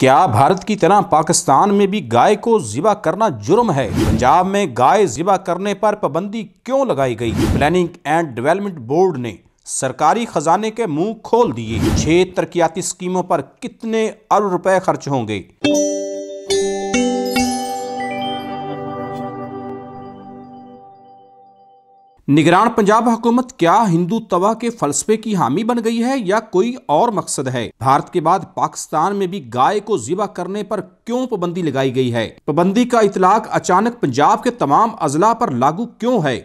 क्या भारत की तरह पाकिस्तान में भी गाय को ज़िबा करना जुर्म है? पंजाब में गाय ज़िबा करने पर पाबंदी क्यों लगाई गई? प्लानिंग एंड डेवलपमेंट बोर्ड ने सरकारी खजाने के मुंह खोल दिए। 6 तरक्याती स्कीमों पर कितने अरब रुपए खर्च होंगे? निगरान पंजाब हुकूमत क्या हिंदुत्व के फलसफे की हामी बन गई है या कोई और मकसद है? भारत के बाद पाकिस्तान में भी गाय को ज़िबा करने पर क्यों पाबंदी लगाई गई है? पाबंदी का इतलाक अचानक पंजाब के तमाम अजला पर लागू क्यों है?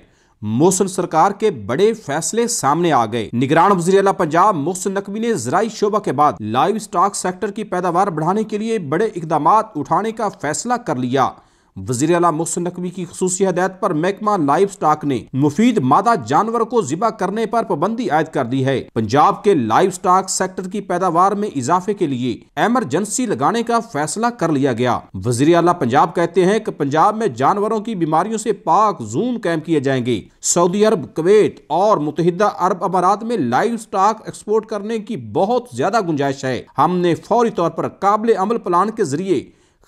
मोहसिन सरकार के बड़े फैसले सामने आ गए। निगरान वज़ीर आला पंजाब मोहसिन नकवी ने ज़राई शोबा के बाद लाइव स्टॉक सेक्टर की पैदावार बढ़ाने के लिए बड़े इकदाम उठाने का फैसला कर लिया। वज़ीर आला मोहसिन नकवी की ख़ुसूसी हिदायत पर महकमा लाइव स्टॉक ने मुफीद मादा जानवर को ज़िबा करने पर पाबंदी आयद कर दी है। पंजाब के लाइव स्टॉक सेक्टर की पैदावार में इजाफे के लिए एमरजेंसी लगाने का फैसला कर लिया गया। वज़ीर आला पंजाब कहते हैं कि पंजाब में जानवरों की बीमारियों से पाक जून कायम किए जाएंगे। सऊदी अरब, कुवैत और मुत्तहिदा अरब अमारात में लाइव स्टॉक एक्सपोर्ट करने की बहुत ज्यादा गुंजाइश है। हमने फौरी तौर पर काबिल अमल प्लान के जरिए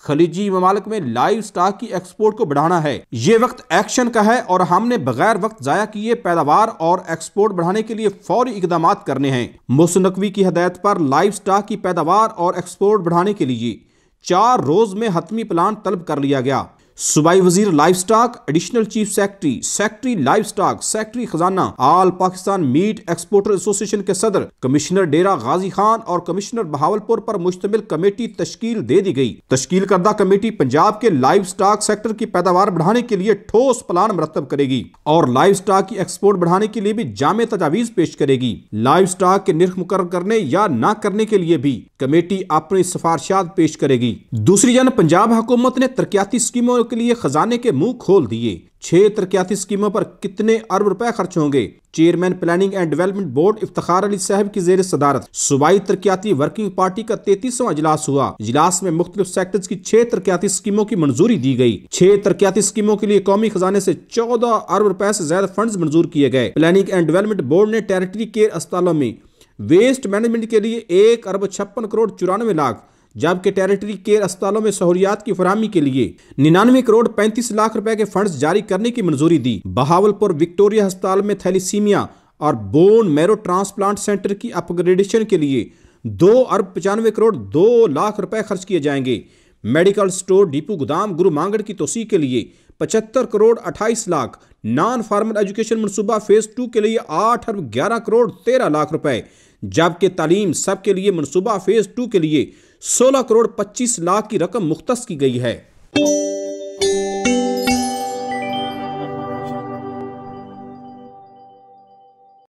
खलीजी ममालिक में लाइव स्टॉक की एक्सपोर्ट को बढ़ाना है। ये वक्त एक्शन का है और हमने बगैर वक्त जाया किए पैदावार और एक्सपोर्ट बढ़ाने के लिए फौरी इकदाम करने हैं। मोहसिन नकवी की हिदायत पर लाइव स्टॉक की पैदावार और एक्सपोर्ट बढ़ाने के लिए 4 रोज में हतमी प्लान तलब कर लिया गया। सूबाई वजीर livestock, additional chief secretary, secretary livestock, secretary खजाना, all Pakistan meat exporter association के सदर, कमिश्नर डेरा गाजी खान और कमिश्नर बहावलपुर पर मुश्तमिल कमेटी तश्कील दे दी गई। तश्कील करदा कमेटी पंजाब के लाइव स्टॉक सेक्टर की पैदावार बढ़ाने के लिए ठोस प्लान मरतब करेगी और लाइव स्टॉक की एक्सपोर्ट बढ़ाने के लिए भी जामे तजावीज पेश करेगी। लाइव स्टॉक के निर्ख मुकर्रर करने या न करने के लिए भी कमेटी अपनी सिफारिशात पेश करेगी। दूसरी जानब पंजाब हुकूमत ने तरक्याती स्कीमों के लिए खजाने के मुंह खोल दिए। 6 तरक्याती स्कीमों पर कितने अरब रुपए खर्च होंगे? Chairman planning and development board Iftikhar Ali साहब की जेर सदारत सूबाई तरक्याती वर्किंग पार्टी का 33वां इजलास हुआ। इजलास में मुख्तलिफ सेक्टर्स की 6 तरक्याती स्कीमों की मंजूरी दी गई। 6 तरक्याती स्कीमों के लिए कौमी खजाने से 14 अरब रुपए से ज्यादा फंड मंजूर किए गए। प्लानिंग एंड डेवलपमेंट बोर्ड ने टेरिटरी केयर अस्पतालों में वेस्ट मैनेजमेंट के लिए 1 अरब 56 करोड़ 94 लाख, जबकि टेरिटरी केयर अस्पतालों में सहूलियात की फराहमी के लिए 99 करोड़ 35 लाख रुपए के फंड्स जारी करने की मंजूरी दी। बहावलपुर विक्टोरिया अस्पताल में थैलीसीमिया और बोन मैरो ट्रांसप्लांट सेंटर की अपग्रेडेशन के लिए 2 अरब 95 करोड़ 2 लाख रुपए खर्च किए जाएंगे। मेडिकल स्टोर डिपो गोदाम गुरु मांगड़ की तोसी के लिए 75 crore 28 lakh, non formal education मनसूबा फेज 2 के लिए 8 अरब 11 करोड़ 13 लाख रुपए, जबकि तालीम सब के लिए मनसूबा फेज 2 के लिए 16 करोड़ 25 लाख की रकम मुख्तस की गई है।